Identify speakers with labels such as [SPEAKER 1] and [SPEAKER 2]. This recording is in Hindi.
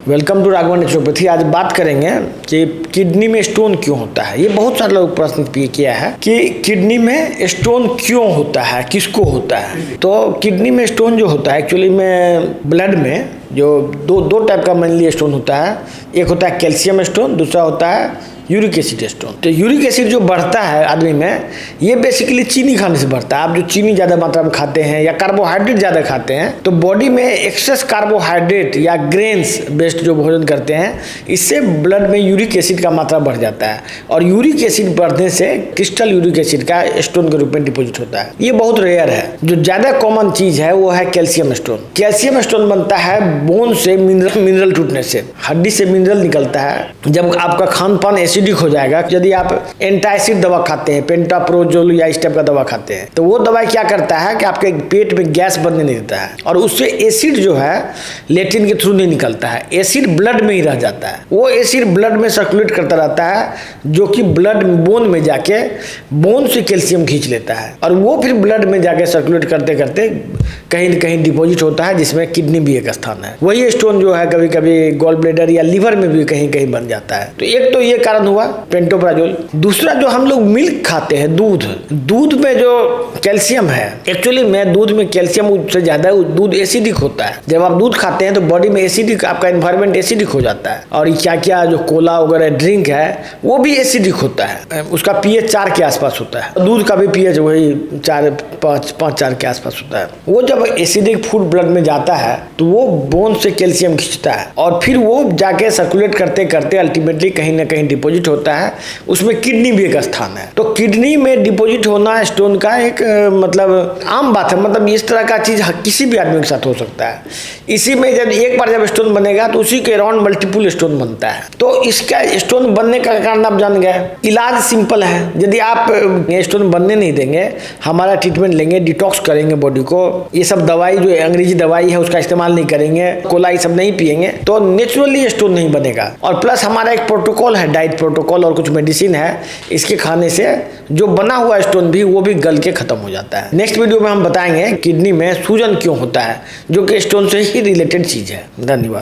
[SPEAKER 1] Welcome to Raghavan naturopathy. आज बात करेंगे कि किडनी में स्टोन क्यों होता है। ये बहुत सारे लोग प्रश्न किया है कि किडनी में स्टोन क्यों होता है, किसको होता है। तो किडनी में स्टोन जो होता है एक्चुअली में ब्लड में जो दो टाइप का मेनली स्टोन होता है। एक होता है कैल्शियम स्टोन, दूसरा होता है यूरिक एसिड स्टोन। तो यूरिक एसिड जो बढ़ता है आदमी में, ये बेसिकली चीनी खाने से बढ़ता है। आप जो चीनी ज़्यादा मात्रा में खाते हैं या कार्बोहाइड्रेट ज़्यादा खाते हैं तो बॉडी में एक्सेस कार्बोहाइड्रेट या ग्रेन्स बेस्ड जो भोजन करते हैं, इससे ब्लड में यूरिक एसिड का मात्रा बढ़ जाता है और यूरिक एसिड बढ़ने से क्रिस्टल यूरिक एसिड का स्टोन के रूप में डिपोजिट होता है। ये बहुत रेयर है। जो ज़्यादा कॉमन चीज़ है वो है कैल्शियम स्टोन। कैल्शियम स्टोन बनता है बोन से, मिनरल टूटने से, हड्डी से मिनरल निकलता है। जब आपका खान पान एसिडिक हो जाएगा, यदि आप एंटासिड दवा खाते हैं, पेंटाप्रोजोल या इस टाइप का दवा खाते हैं, तो वो दवाई क्या करता है कि आपके पेट में गैस बनने नहीं देता है और उससे एसिड जो है लेट्रिन के थ्रू नहीं निकलता है, एसिड ब्लड में ही रह जाता है। वो एसिड ब्लड में सर्कुलेट करता रहता है, जो कि ब्लड बोन में जाके बोन से कैल्शियम खींच लेता है और वो फिर ब्लड में जाके सर्कुलेट करते करते कहीं न कहीं डिपॉजिट होता है, जिसमें किडनी भी एक स्थान है। वही स्टोन जो है कभी कभी गॉल ब्लैडर या लीवर में भी कहीं कहीं बन जाता है। तो एक तो ये कारण हुआ पेंटोप्राजोल। दूसरा, जो हम लोग मिल्क खाते हैं, दूध में जो कैल्शियम है, एक्चुअली में दूध में कैल्शियम से ज्यादा दूध एसिडिक होता है। जब आप दूध खाते हैं तो बॉडी में एसिडिक, आपका एनवायरमेंट एसिडिक हो जाता है और क्या क्या जो कोला वगैरह ड्रिंक है वो भी एसिडिक होता है। उसका pH 4 के आसपास होता है। दूध का भी pH वही 4 के आसपास होता है। वो जब एसिडिक फूड ब्लड में जाता है तो वो बोन से कैल्शियम खींचता है और फिर वो जाके सर्कुलेट करते करते अल्टीमेटली कहीं ना कहीं डिपॉजिट होता है। उसमें किडनी भी एक स्थान है। तो किडनी में डिपॉजिट होना स्टोन का एक मतलब आम बात है। मतलब इस तरह का चीज किसी भी आदमी के साथ हो सकता है। इसी में जब एक बार जब स्टोन बनेगा तो उसी के अराउंड मल्टीपल स्टोन बनता है। तो इसका स्टोन बनने का कारण आप जान गए। इलाज सिंपल है। यदि आप स्टोन बनने नहीं देंगे, हमारा ट्रीटमेंट लेंगे, डिटॉक्स करेंगे बॉडी को, ये सब दवाई जो अंग्रेजी दवाई है उसका इस्तेमाल नहीं करेंगे, कोला ये सब नहीं पिएंगे, तो नेचुरली स्टोन नहीं बनेगा। और प्लस हमारा एक प्रोटोकॉल है, डाइट प्रोटोकॉल और कुछ मेडिसिन है, इसके खाने से जो बना हुआ स्टोन भी वो भी गल के खत्म हो जाता है। नेक्स्ट वीडियो में हम बताएंगे किडनी में सूजन क्यों होता है, जो कि स्टोन से ही रिलेटेड चीज है। धन्यवाद।